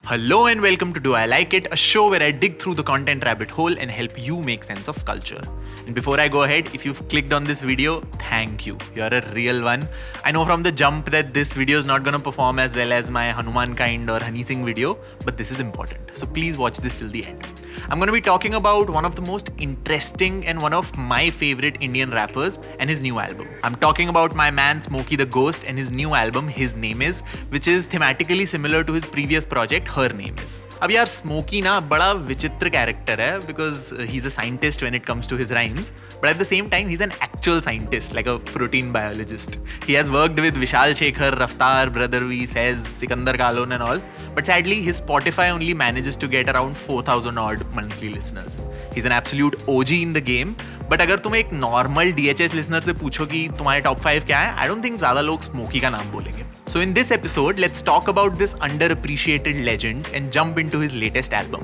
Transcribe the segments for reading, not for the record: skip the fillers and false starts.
Hello and welcome to Do I Like It, a show where I dig through the content rabbit hole and help you make sense of culture. And before I go ahead, if you've clicked on this video, thank you. You're a real one. I know from the jump that this video is not gonna perform as well as my Hanuman kind or Honey Singh video, but this is important. So please watch this till the end. I'm gonna be talking about one of the most interesting and one of my favorite Indian rappers and his new album. I'm talking about my man Smokey the Ghost and his new album, His Name Is, which is thematically similar to his previous project, Her Name Is. अब यार smoky ना बड़ा विचित्र character है because he is a scientist when it comes to his rhymes but at the same time he is an actual scientist like a protein biologist he has worked with Vishal Shekhar Raftaar Brodha V Sez Sikander Kahlon and all but sadly his Spotify only manages to get around 4,000 odd monthly listeners he is an absolute OG in the game but अगर तुम एक normal DHH listener से पूछो कि तुम्हारे top 5 क्या है I don't think ज्यादा लोग स्मोकी का नाम बोलेंगे. So in this episode, let's talk about this underappreciated legend and jump into his latest album.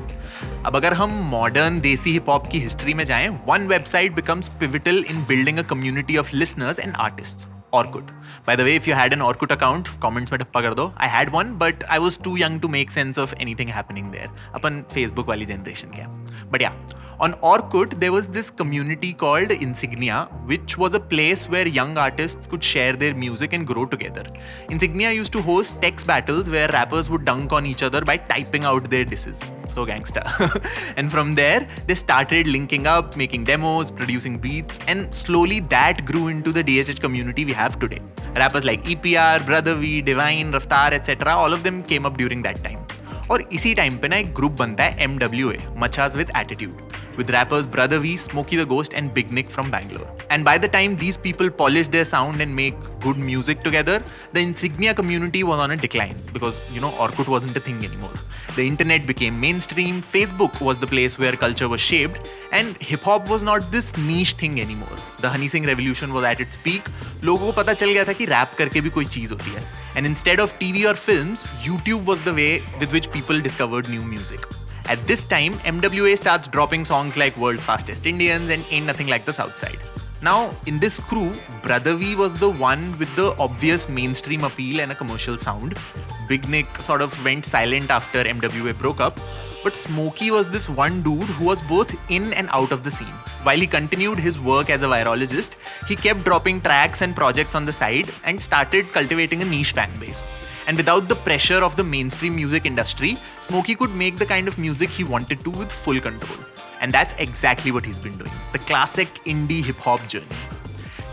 अब अगर हम modern देसी hip hop की history में जाएं, one website becomes pivotal in building a community of listeners and artists. Orkut. By the way, if you had an Orkut account, comments में टप्पा कर दो. I had one, but I was too young to make sense of anything happening there. Upon Facebook वाली generation के. But yeah, on Orkut, there was this community called Insignia, which was a place where young artists could share their music and grow together. Insignia used to host text battles where rappers would dunk on each other by typing out their disses. So gangsta. And from there, they started linking up, making demos, producing beats, and slowly that grew into the DHH community we have today. Rappers like EPR, Brother V, Divine, Raftar, etc. all of them came up during that time. और इसी time पे ना एक group बनता है MWA, Machas with Attitude, with rappers Brother V, Smokey the Ghost and Big Nick from Bangalore. And by the time these people polish their sound and make good music together, the Insignia community was on a decline because, Orkut wasn't a thing anymore. The internet became mainstream, Facebook was the place where culture was shaped, and hip-hop was not this niche thing anymore. The Honey Singh revolution was at its peak. लोगों को पता चल गया था कि rap करके भी कोई चीज़ होती है. And instead of TV or films, YouTube was the way with which people discovered new music. At this time, MWA starts dropping songs like World's Fastest Indians and Ain't Nothing Like the South Side. Now, in this crew, Brother V was the one with the obvious mainstream appeal and a commercial sound. Big Nick sort of went silent after MWA broke up. But Smokey was this one dude who was both in and out of the scene. While he continued his work as a virologist, he kept dropping tracks and projects on the side and started cultivating a niche fan base. And without the pressure of the mainstream music industry, Smokey could make the kind of music he wanted to with full control. And that's exactly what he's been doing. The classic indie hip-hop journey.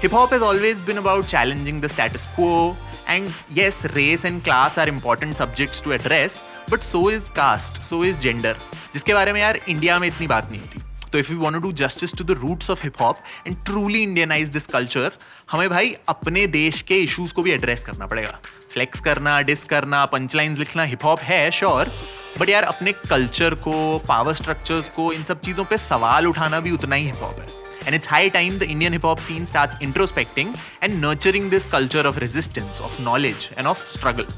Hip-hop has always been about challenging the status quo. And yes, race and class are important subjects to address, but so is caste, so is gender, जिसके बारे में यार India में इतनी बात नहीं होती. तो if we want to do justice to the roots of hip-hop and truly Indianize this culture, हमें भाई अपने देश के इश्यूज को भी एड्रेस करना पड़ेगा. फ्लेक्स करना, डिस करना, पंचलाइंस लिखना हिप-हॉप है श्योर, बट यार अपने कल्चर को, पावर स्ट्रक्चर्स को, इन सब चीज़ों पे सवाल उठाना भी उतना ही हिप-हॉप है. And it's high time the Indian hip-hop scene starts introspecting and nurturing this culture of resistance, of knowledge and of struggle.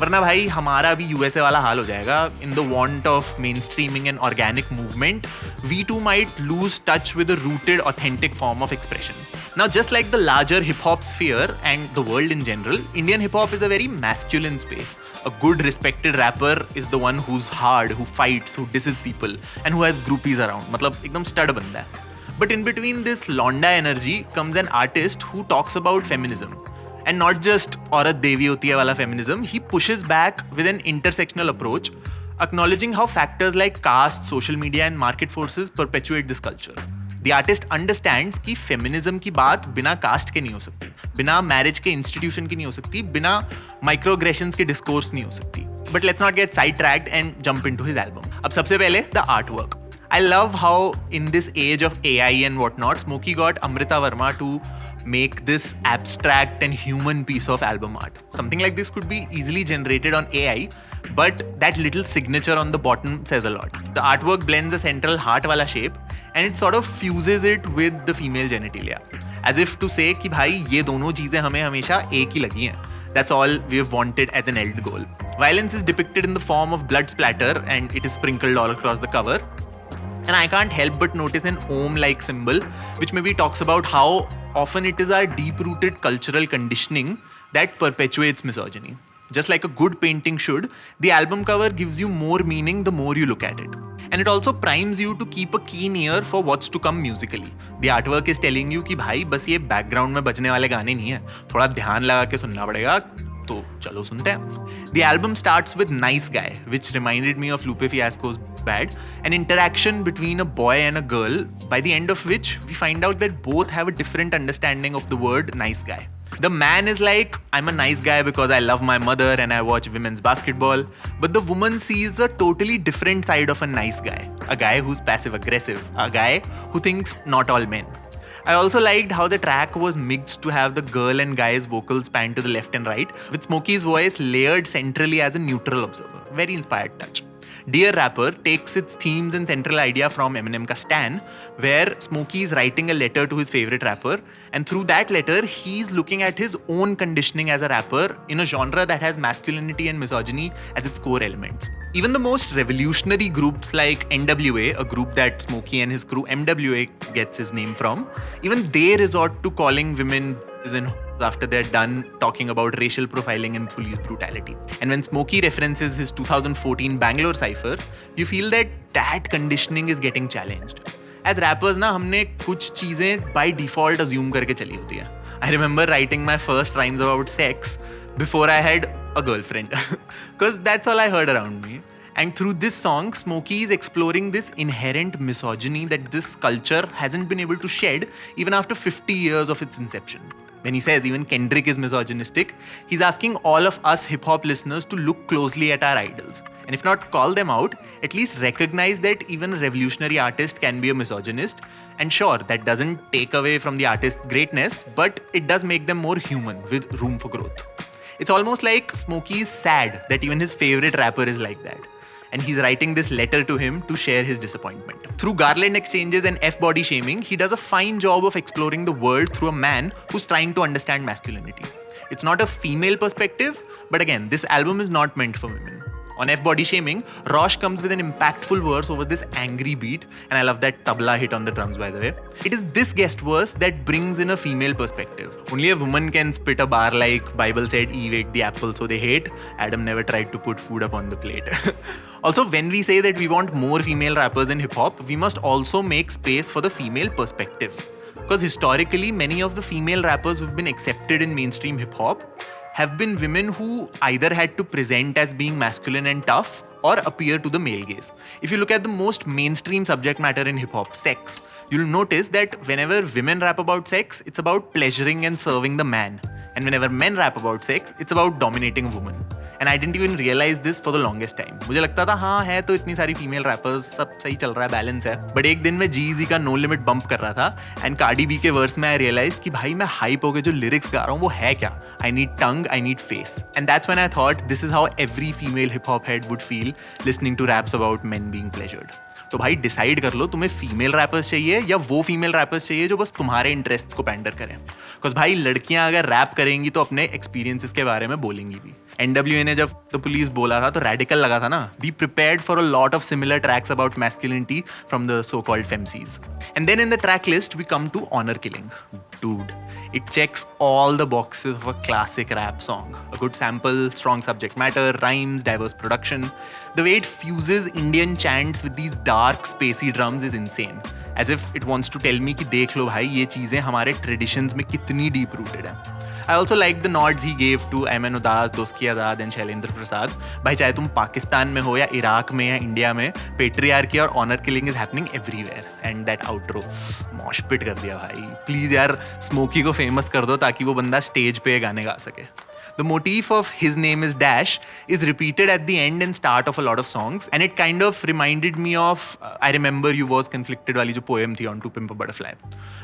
वरना भाई हमारा भी USA वाला हाल हो जाएगा. In the want of mainstreaming and organic movement, we too might lose touch with a rooted, authentic form of expression. Now, just like the larger hip-hop sphere and the world in general, Indian hip-hop is a very masculine space. A good, respected rapper is the one who's hard, who fights, who disses people, and who has groupies around. मतलब एकदम stud बंदा है. But in between this Londa energy comes an artist who talks about feminism. And not just औरत देवी होती है वाला feminism, he pushes back with an intersectional approach, acknowledging how factors like caste, social media and market forces perpetuate this culture. The artist understands कि feminism की बात बिना caste के नहीं हो सकती, बिना marriage के institution की नहीं हो सकती, बिना microaggressions के discourse नहीं हो सकती. But let's not get sidetracked and jump into his album. अब सबसे पहले the artwork. I love how in this age of AI and whatnot, Smokey got Amrita Verma to make this abstract and human piece of album art. Something like this could be easily generated on AI, but that little signature on the bottom says a lot. The artwork blends a central heart wala shape and it sort of fuses it with the female genitalia. As if to say कि भाई ये दोनों चीजें हमें हमेशा एक ही लगी हैं. That's all we've wanted as an end goal. Violence is depicted in the form of blood splatter and it is sprinkled all across the cover. And I can't help but notice an Om-like symbol, which maybe talks about how often it is our deep-rooted cultural conditioning that perpetuates misogyny. Just like a good painting should, the album cover gives you more meaning the more you look at it. And it also primes you to keep a keen ear for what's to come musically. The artwork is telling you कि भाई बस ये background में बजने वाले गाने नहीं है, थोड़ा ध्यान लगा के सुनना पड़ेगा, तो चलो सुनते हैं. The album starts with Nice Guy, which reminded me of Lupe Fiasco's Bad, an interaction between a boy and a girl, by the end of which we find out that both have a different understanding of the word nice guy. The man is like, I'm a nice guy because I love my mother and I watch women's basketball. But the woman sees a totally different side of a nice guy. A guy who's passive aggressive. A guy who thinks not all men. I also liked how the track was mixed to have the girl and guy's vocals pan to the left and right, with Smokey's voice layered centrally as a neutral observer. Very inspired touch. Dear Rapper takes its themes and central idea from Eminem ka Stan, where Smokey is writing a letter to his favorite rapper, and through that letter, he's looking at his own conditioning as a rapper in a genre that has masculinity and misogyny as its core elements. Even the most revolutionary groups like NWA, a group that Smokey and his crew MWA gets his name from, even they resort to calling women in after they're done talking about racial profiling and police brutality. And when Smokey references his 2014 Bangalore cypher, you feel that conditioning is getting challenged. As rappers ना हमने कुछ चीजें by default assume करके चली होती है. I remember writing my first rhymes about sex before I had a girlfriend, because that's all I heard around me. And through this song, Smokey is exploring this inherent misogyny that this culture hasn't been able to shed even after 50 years of its inception. When he says even Kendrick is misogynistic, he's asking all of us hip-hop listeners to look closely at our idols. And if not call them out, at least recognize that even a revolutionary artist can be a misogynist. And sure, that doesn't take away from the artist's greatness, but it does make them more human with room for growth. It's almost like Smokey is sad that even his favorite rapper is like that. And he's writing this letter to him to share his disappointment. Through Garland exchanges and F-body shaming, he does a fine job of exploring the world through a man who's trying to understand masculinity. It's not a female perspective, but again, this album is not meant for women. On F-body shaming, Rosh comes with an impactful verse over this angry beat, and I love that tabla hit on the drums, by the way. It is this guest verse that brings in a female perspective. Only a woman can spit a bar like Bible said Eve ate the apple so they hate. Adam never tried to put food up on the plate. Also, when we say that we want more female rappers in hip-hop, we must also make space for the female perspective. Because historically, many of the female rappers who've been accepted in mainstream hip-hop have been women who either had to present as being masculine and tough or appear to the male gaze. If you look at the most mainstream subject matter in hip-hop, sex, you'll notice that whenever women rap about sex, it's about pleasuring and serving the man. And whenever men rap about sex, it's about dominating a woman. And I didn't even realize this for the longest time. मुझे लगता था हाँ है तो इतनी सारी female rappers सब सही चल रहा है बैलेंस है. बट एक दिन मैं G-Eazy का नो लिमिट बम्प कर रहा था एंड कार्डी बी के वर्स में आई रियलाइज कि भाई मैं हाइप होकर जो लिरिक्स गा रहा हूँ वो है क्या. I need tongue, I need face. And that's when I thought this is how every female hip hop head would feel listening to raps about men being pleasured. तो भाई डिसाइड कर लो तुम्हें फीमेल रैपर्स चाहिए या वो female rappers चाहिए जो बस तुम्हारे इंटरेस्ट्स को पैंडर करें. बिकॉज भाई लड़कियां अगर रैप करेंगी तो अपने एक्सपीरियंसेस के बारे में बोलेंगी भी. NWA ने जब द पुलिस बोला था तो रेडिकल लगा था ना. Be prepared for a lot of similar tracks about masculinity from the so called femcies. And then in the track list we come to Honor Killing. Dude, it checks all the boxes of a classic rap song. A good sample, strong subject matter, rhymes, diverse production. The way it fuses Indian chants with these dark, spacey drums is insane. As if it wants to tell me कि देख लो भाई ये चीज़ें हमारे traditions में कितनी deep rooted हैं. I also like the nods he gave to Ayman Udas, Doski Azad and Shailendra Prasad. भाई चाहे तुम पाकिस्तान में हो या इराक में या इंडिया में, patriarchy और honor killing is happening everywhere. And that outro, mosh pit कर दिया भाई. Please यार Smokey को famous कर दो ताकि वो बंदा stage पे गाने गा सके. The motif of His Name is Dash is repeated at the end and start of a lot of songs, and it kind of reminded me of I Remember You Was Conflicted वाली जो poem थी on To Pimp a Butterfly.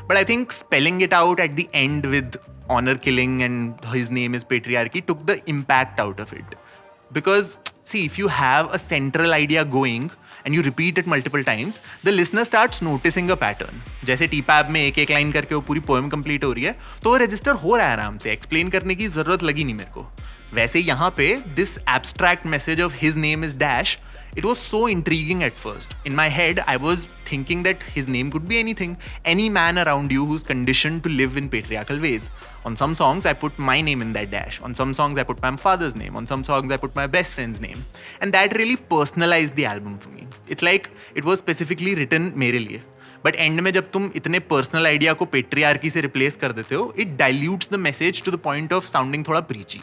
But I think spelling it out at the end with honor killing and His Name is Patriarchy took the impact out of it. Because see, if you have a central idea going and you repeat it multiple times, the listener starts noticing a pattern. जैसे T-Pab में एक line करके वो पूरी poem complete हो रही है तो वो register हो रहा है आराम से. Explain करने की जरूरत लगी नहीं मेरे को. वैसे यहाँ पे this abstract message of His Name is Dash, It was so intriguing at first. In my head, I was thinking that his name could be anything, any man around you who's conditioned to live in patriarchal ways. On some songs, I put my name in that dash. On some songs, I put my father's name. On some songs, I put my best friend's name. And that really personalized the album for me. It's like it was specifically written मेरे लिए. But and में जब तुम इतने personal idea को patriarchy से replace कर देते हो, it dilutes the message to the point of sounding थोड़ा preachy.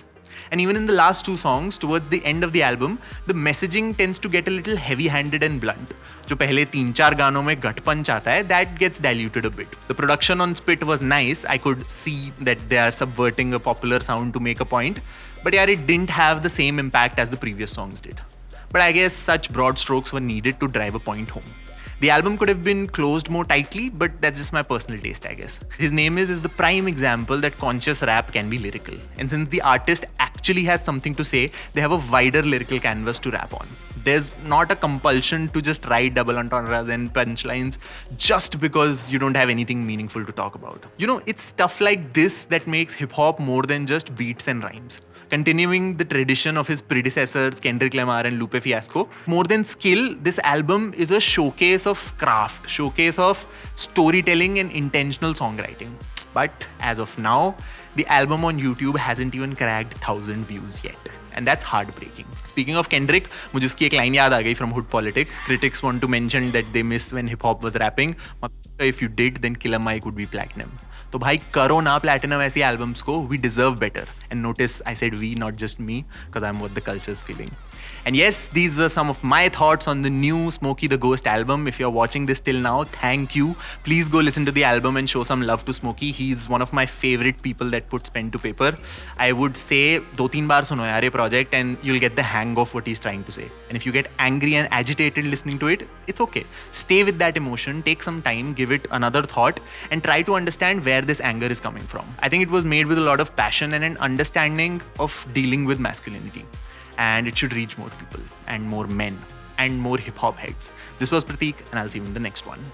And even in the last two songs, towards the end of the album, the messaging tends to get a little heavy-handed and blunt. जो पहले 3-4 गानों में gut punch आता है, that gets diluted a bit. The production on Spit was nice. I could see that they are subverting a popular sound to make a point. But yeah, it didn't have the same impact as the previous songs did. But I guess such broad strokes were needed to drive a point home. The album could have been closed more tightly, but that's just my personal taste, I guess. His Name is the prime example that conscious rap can be lyrical. And since the artist actually has something to say, they have a wider lyrical canvas to rap on. There's not a compulsion to just write double entendres and punchlines just because you don't have anything meaningful to talk about. You know, it's stuff like this that makes hip-hop more than just beats and rhymes. Continuing the tradition of his predecessors, Kendrick Lamar and Lupe Fiasco, more than skill, this album is a showcase of craft, showcase of storytelling and intentional songwriting. But as of now, the album on YouTube hasn't even cracked 1,000 views yet. And that's heartbreaking. Speaking of Kendrick, मुझे उसकी एक line याद आ गई from Hood Politics. Critics want to mention that they miss when hip hop was rapping. If you did, then Killer Mike would be platinum. तो भाई करो ना platinum ऐसी एल्बम्स को. We deserve better. And notice I said we, not just me, because I am what the culture is feeling. And yes, these were some of my thoughts on the new Smokey the Ghost album. If you're watching this till now, thank you. Please go listen to the album and show some love to Smokey. He's one of my favorite people that puts pen to paper. I would say 2-3 बार सुनो यार ये project and you'll get the hang of what he's trying to say. And if you get angry and agitated listening to it, it's okay. Stay with that emotion, take some time, give it another thought, and try to understand where this anger is coming from. I think it was made with a lot of passion and an understanding of dealing with masculinity. And it should reach more people and more men and more hip hop heads. This was Prateek, and I'll see you in the next one.